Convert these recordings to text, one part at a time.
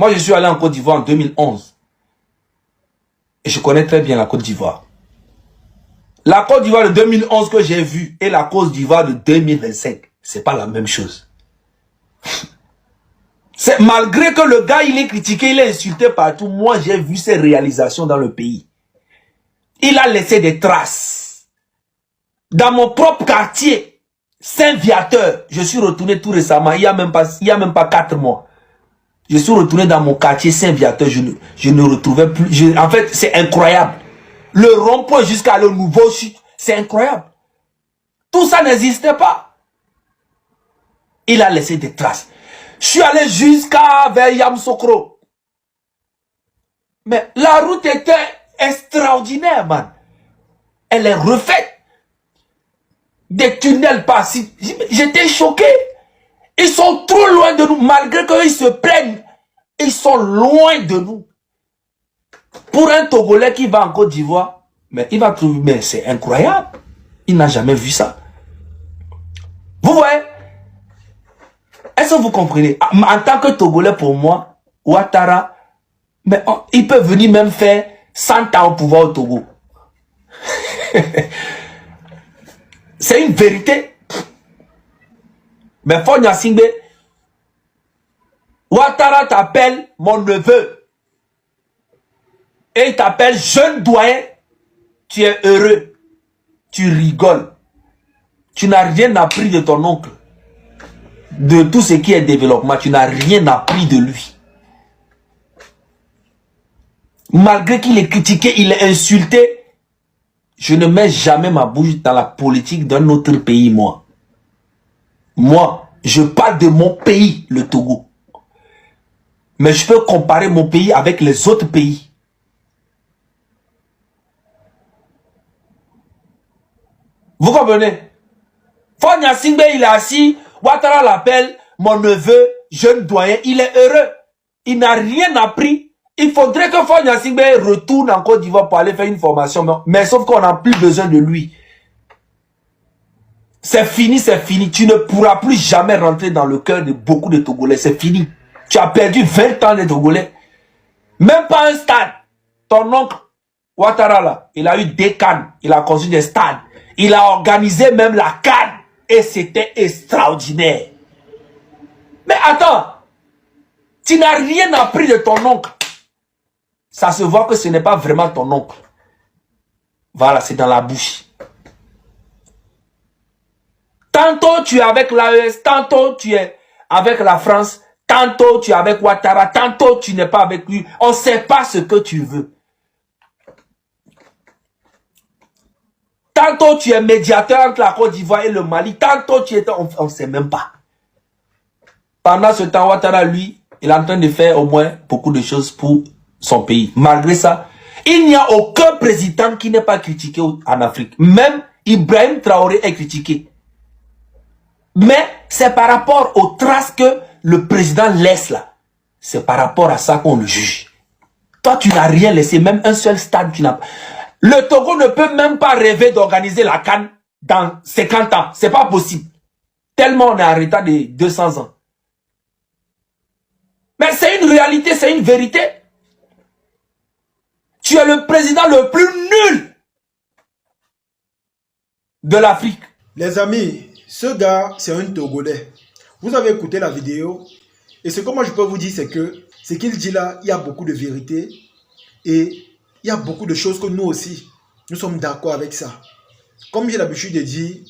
Moi, je suis allé en Côte d'Ivoire en 2011. Et je connais très bien la Côte d'Ivoire. La Côte d'Ivoire de 2011 que j'ai vue et la Côte d'Ivoire de 2025, c'est pas la même chose. C'est malgré que le gars, il est critiqué, il est insulté partout. Moi, j'ai vu ses réalisations dans le pays. Il a laissé des traces. Dans mon propre quartier, Saint-Viateur, je suis retourné tout récemment, il y a même pas 4 mois. Je suis retourné dans mon quartier Saint-Viateur, je ne retrouvais plus. En fait, c'est incroyable. Le rond-point jusqu'à le nouveau site, c'est incroyable. Tout ça n'existait pas. Il a laissé des traces. Je suis allé jusqu'à vers Yamoussoukro. Mais la route était extraordinaire, man. Elle est refaite. Des tunnels passifs. J'étais choqué. Ils sont trop loin de nous. Malgré qu'ils se plaignent, ils sont loin de nous. Pour un Togolais qui va en Côte d'Ivoire, mais il va trouver, mais c'est incroyable. Il n'a jamais vu ça. Vous voyez? Est-ce que vous comprenez? En tant que Togolais, pour moi, Ouattara, mais il peut venir même faire 100 ans au pouvoir au Togo. C'est une vérité. Mais Fonya Singbe, Ouattara t'appelle mon neveu. Et il t'appelle jeune doyen. Tu es heureux. Tu rigoles. Tu n'as rien appris de ton oncle. De tout ce qui est développement. Tu n'as rien appris de lui. Malgré qu'il est critiqué, il est insulté. Je ne mets jamais ma bouche dans la politique d'un autre pays, moi. Moi, je parle de mon pays, le Togo. Mais je peux comparer mon pays avec les autres pays. Vous comprenez? Fonya Singbe, il est assis. Ouattara l'appelle mon neveu, jeune doyen. Il est heureux. Il n'a rien appris. Il faudrait que Fonya Singbe retourne en Côte d'Ivoire pour aller faire une formation. Mais sauf qu'on n'a plus besoin de lui. C'est fini, c'est fini. Tu ne pourras plus jamais rentrer dans le cœur de beaucoup de Togolais. C'est fini. Tu as perdu 20 ans de Togolais. Même pas un stade. Ton oncle, Ouattara, là, il a eu des cannes. Il a construit des stades. Il a organisé même la canne. Et c'était extraordinaire. Mais attends. Tu n'as rien appris de ton oncle. Ça se voit que ce n'est pas vraiment ton oncle. Voilà, c'est dans la bouche. Tantôt tu es avec l'AES, tantôt tu es avec la France, tantôt tu es avec Ouattara, tantôt tu n'es pas avec lui. On ne sait pas ce que tu veux. Tantôt tu es médiateur entre la Côte d'Ivoire et le Mali, tantôt tu es... On ne sait même pas. Pendant ce temps, Ouattara, lui, il est en train de faire au moins beaucoup de choses pour son pays. Malgré ça, il n'y a aucun président qui n'est pas critiqué en Afrique. Même Ibrahim Traoré est critiqué. Mais c'est par rapport aux traces que le président laisse là. C'est par rapport à ça qu'on le juge. Toi, tu n'as rien laissé, même un seul stade. Le Togo ne peut même pas rêver d'organiser la CAN dans 50 ans. C'est pas possible. Tellement on est en retard de 200 ans. Mais c'est une réalité, c'est une vérité. Tu es le président le plus nul de l'Afrique. Les amis, ce gars, c'est un Togolais. Vous avez écouté la vidéo. Et ce que moi je peux vous dire, c'est que ce qu'il dit là, il y a beaucoup de vérité. Et il y a beaucoup de choses que nous aussi, nous sommes d'accord avec ça. Comme j'ai l'habitude de dire,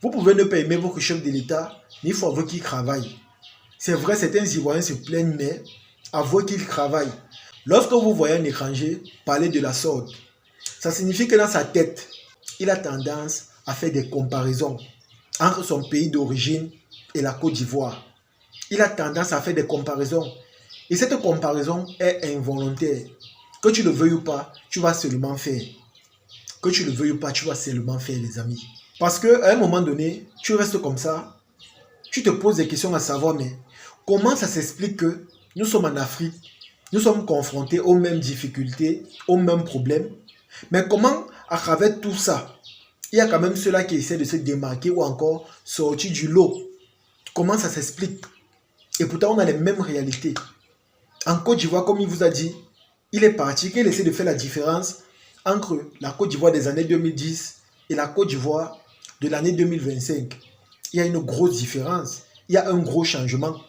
vous pouvez ne pas aimer votre chef de l'État, mais il faut avouer qu'il travaille. C'est vrai, certains Ivoiriens se plaignent, mais avouez qu'il travaille. Lorsque vous voyez un étranger parler de la sorte, ça signifie que dans sa tête, il a tendance à faire des comparaisons entre son pays d'origine et la Côte d'Ivoire. Il a tendance à faire des comparaisons. Et cette comparaison est involontaire. Que tu le veuilles ou pas, tu vas seulement faire. Que tu le veuilles ou pas, tu vas seulement faire, les amis. Parce qu'à un moment donné, tu restes comme ça, tu te poses des questions à savoir, mais comment ça s'explique que nous sommes en Afrique, nous sommes confrontés aux mêmes difficultés, aux mêmes problèmes, mais comment, à travers tout ça, il y a quand même ceux-là qui essaient de se démarquer ou encore sortir du lot. Comment ça s'explique? Et pourtant, on a les mêmes réalités. En Côte d'Ivoire, comme il vous a dit, il est parti, qu'il essaie de faire la différence entre la Côte d'Ivoire des années 2010 et la Côte d'Ivoire de l'année 2025. Il y a une grosse différence. Il y a un gros changement.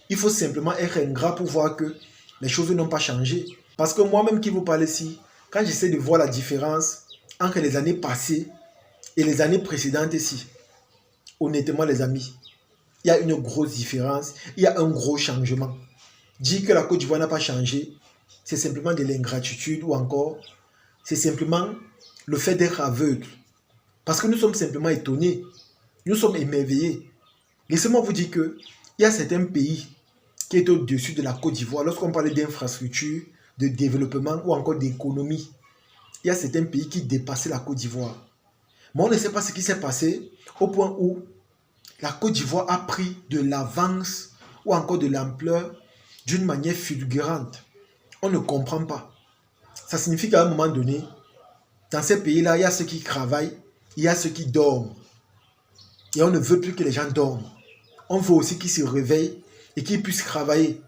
Il faut simplement être ingrat pour voir que les choses n'ont pas changé. Parce que moi-même qui vous parle ici, quand j'essaie de voir la différence entre les années passées et les années précédentes ici, honnêtement les amis, il y a une grosse différence, il y a un gros changement. Dire que la Côte d'Ivoire n'a pas changé, c'est simplement de l'ingratitude ou encore, c'est simplement le fait d'être aveugle. Parce que nous sommes simplement étonnés, nous sommes émerveillés. Laissez-moi vous dire qu'il y a certains pays qui est au-dessus de la Côte d'Ivoire. Lorsqu'on parle d'infrastructure, de développement ou encore d'économie, il y a certains pays qui dépassaient la Côte d'Ivoire. Mais on ne sait pas ce qui s'est passé au point où la Côte d'Ivoire a pris de l'avance ou encore de l'ampleur d'une manière fulgurante. On ne comprend pas. Ça signifie qu'à un moment donné, dans ces pays-là, il y a ceux qui travaillent, il y a ceux qui dorment. Et on ne veut plus que les gens dorment. On veut aussi qu'ils se réveillent et qu'ils puissent travailler.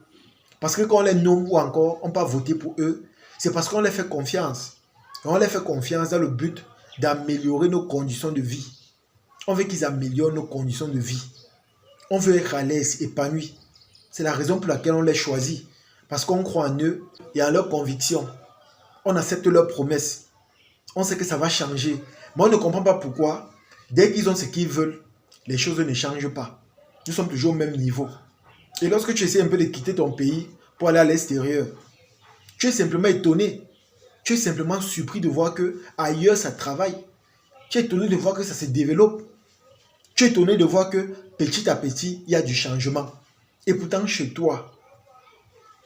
Parce que quand on les nomme ou encore on peut voter pour eux, c'est parce qu'on les fait confiance. Et on les fait confiance dans le but d'améliorer nos conditions de vie. On veut qu'ils améliorent nos conditions de vie. On veut être à l'aise, épanoui. C'est la raison pour laquelle on les choisit. Parce qu'on croit en eux et en leurs convictions. On accepte leurs promesses. On sait que ça va changer. Mais on ne comprend pas pourquoi, dès qu'ils ont ce qu'ils veulent, les choses ne changent pas. Nous sommes toujours au même niveau. Et lorsque tu essaies un peu de quitter ton pays pour aller à l'extérieur, tu es simplement étonné. Tu es simplement surpris de voir que ailleurs ça travaille. Tu es étonné de voir que ça se développe. Tu es étonné de voir que petit à petit, il y a du changement. Et pourtant, chez toi,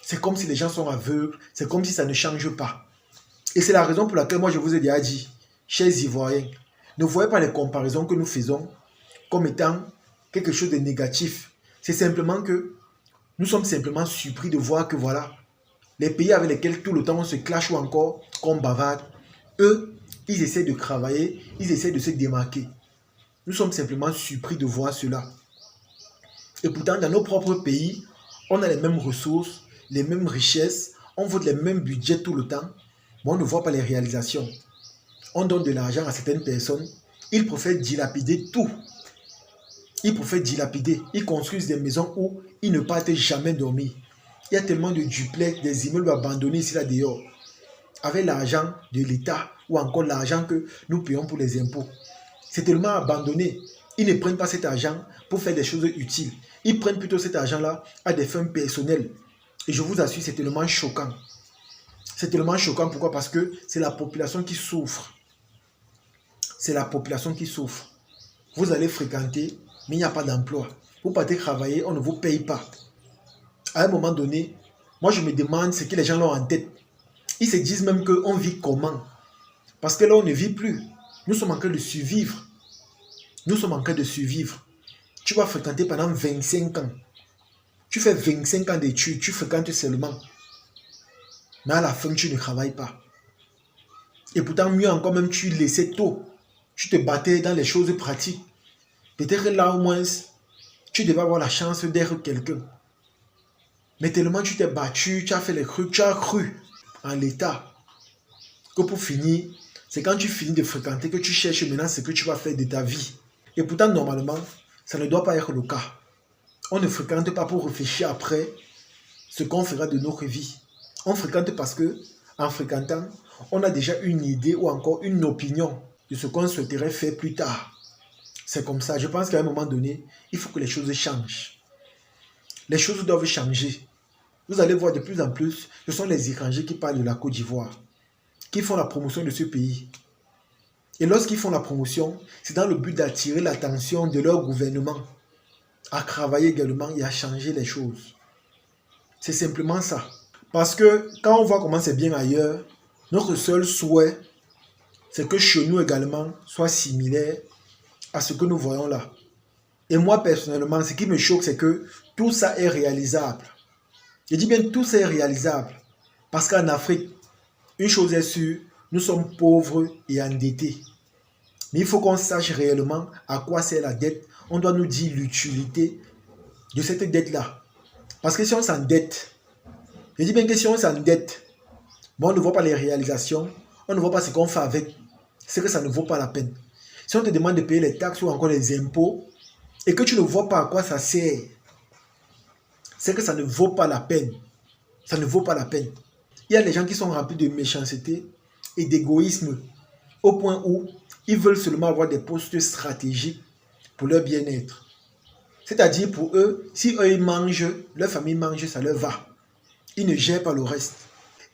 c'est comme si les gens sont aveugles, c'est comme si ça ne change pas. Et c'est la raison pour laquelle moi je vous ai déjà dit, chers Ivoiriens, ne voyez pas les comparaisons que nous faisons comme étant quelque chose de négatif. C'est simplement que nous sommes simplement surpris de voir que voilà, les pays avec lesquels tout le temps on se clash ou encore qu'on bavarde, eux, ils essaient de travailler, ils essaient de se démarquer. Nous sommes simplement surpris de voir cela. Et pourtant, dans nos propres pays, on a les mêmes ressources, les mêmes richesses, on vote les mêmes budgets tout le temps, mais on ne voit pas les réalisations. On donne de l'argent à certaines personnes, ils préfèrent dilapider tout. Ils préfèrent dilapider, ils construisent des maisons où ils ne partent jamais dormir. Il y a tellement de duplex, des immeubles abandonnés ici là dehors. Avec l'argent de l'État ou encore l'argent que nous payons pour les impôts. C'est tellement abandonné. Ils ne prennent pas cet argent pour faire des choses utiles. Ils prennent plutôt cet argent-là à des fins personnelles. Et je vous assure, c'est tellement choquant. C'est tellement choquant. Pourquoi? Parce que c'est la population qui souffre. C'est la population qui souffre. Vous allez fréquenter, mais il n'y a pas d'emploi. Vous partez travailler, on ne vous paye pas. À un moment donné, moi je me demande ce que les gens ont en tête. Ils se disent même qu'on vit comment? Parce que là, on ne vit plus. Nous sommes en train de survivre. Nous sommes en train de survivre. Tu vas fréquenter pendant 25 ans. Tu fais 25 ans d'études, tu fréquentes seulement. Mais à la fin, tu ne travailles pas. Et pourtant, mieux encore, même tu laissais tôt. Tu te battais dans les choses pratiques. Peut-être là, au moins, tu devais avoir la chance d'être quelqu'un. Mais tellement tu t'es battu, tu as fait les trucs, tu as cru en l'État. Que pour finir, c'est quand tu finis de fréquenter que tu cherches maintenant ce que tu vas faire de ta vie. Et pourtant, normalement, ça ne doit pas être le cas. On ne fréquente pas pour réfléchir après ce qu'on fera de notre vie. On fréquente parce que, en fréquentant, on a déjà une idée ou encore une opinion de ce qu'on souhaiterait faire plus tard. C'est comme ça. Je pense qu'à un moment donné, il faut que les choses changent. Les choses doivent changer. Vous allez voir de plus en plus, ce sont les étrangers qui parlent de la Côte d'Ivoire, qui font la promotion de ce pays. Et lorsqu'ils font la promotion, c'est dans le but d'attirer l'attention de leur gouvernement, à travailler également et à changer les choses. C'est simplement ça. Parce que quand on voit comment c'est bien ailleurs, notre seul souhait, c'est que chez nous également soit similaire à ce que nous voyons là. Et moi personnellement, ce qui me choque, c'est que tout ça est réalisable. Je dis bien tout ça est réalisable. Parce qu'en Afrique, une chose est sûre, nous sommes pauvres et endettés. Mais il faut qu'on sache réellement à quoi sert la dette. On doit nous dire l'utilité de cette dette-là. Parce que si on s'endette, Je dis bien que si on s'endette, bon, on ne voit pas les réalisations, on ne voit pas ce qu'on fait avec, c'est que ça ne vaut pas la peine. Si on te demande de payer les taxes ou encore les impôts, et que tu ne vois pas à quoi ça sert, c'est que ça ne vaut pas la peine. Ça ne vaut pas la peine. Il y a des gens qui sont remplis de méchanceté et d'égoïsme au point où ils veulent seulement avoir des postes stratégiques pour leur bien-être. C'est-à-dire pour eux, si eux ils mangent, leur famille mange, ça leur va. Ils ne gèrent pas le reste.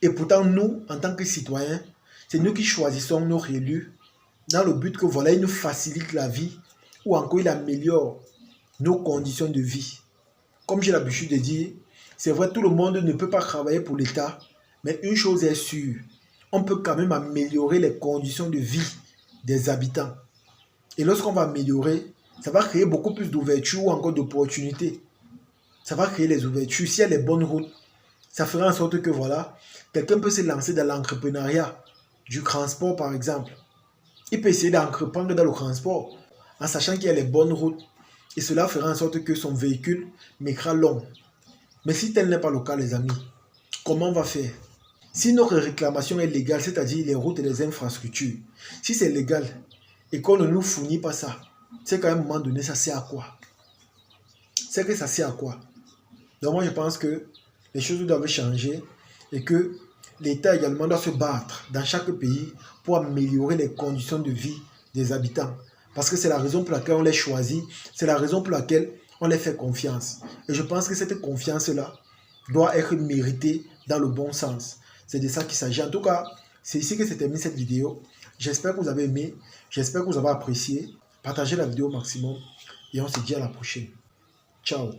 Et pourtant, nous, en tant que citoyens, c'est nous qui choisissons nos élus dans le but que voilà, ils nous facilitent la vie ou encore ils améliorent nos conditions de vie. Comme j'ai l'habitude de dire, c'est vrai, tout le monde ne peut pas travailler pour l'État, mais une chose est sûre, on peut quand même améliorer les conditions de vie des habitants. Et lorsqu'on va améliorer, ça va créer beaucoup plus d'ouvertures ou encore d'opportunités. Ça va créer les ouvertures. S'il y a les bonnes routes, ça fera en sorte que voilà, quelqu'un peut se lancer dans l'entrepreneuriat, du transport par exemple. Il peut essayer d'entreprendre dans le transport en sachant qu'il y a les bonnes routes. Et cela fera en sorte que son véhicule mettra long. Mais si tel n'est pas le cas, les amis, comment on va faire? Si notre réclamation est légale, c'est-à-dire les routes et les infrastructures, si c'est légal et qu'on ne nous fournit pas ça, c'est qu'à un moment donné, ça sert à quoi? C'est que ça sert à quoi? Donc moi, je pense que les choses doivent changer et que l'État également doit se battre dans chaque pays pour améliorer les conditions de vie des habitants. Parce que c'est la raison pour laquelle on les choisit, c'est la raison pour laquelle on les fait confiance. Et je pense que cette confiance-là doit être méritée dans le bon sens. C'est de ça qu'il s'agit. En tout cas, c'est ici que se termine cette vidéo. J'espère que vous avez aimé, j'espère que vous avez apprécié. Partagez la vidéo au maximum et on se dit à la prochaine. Ciao.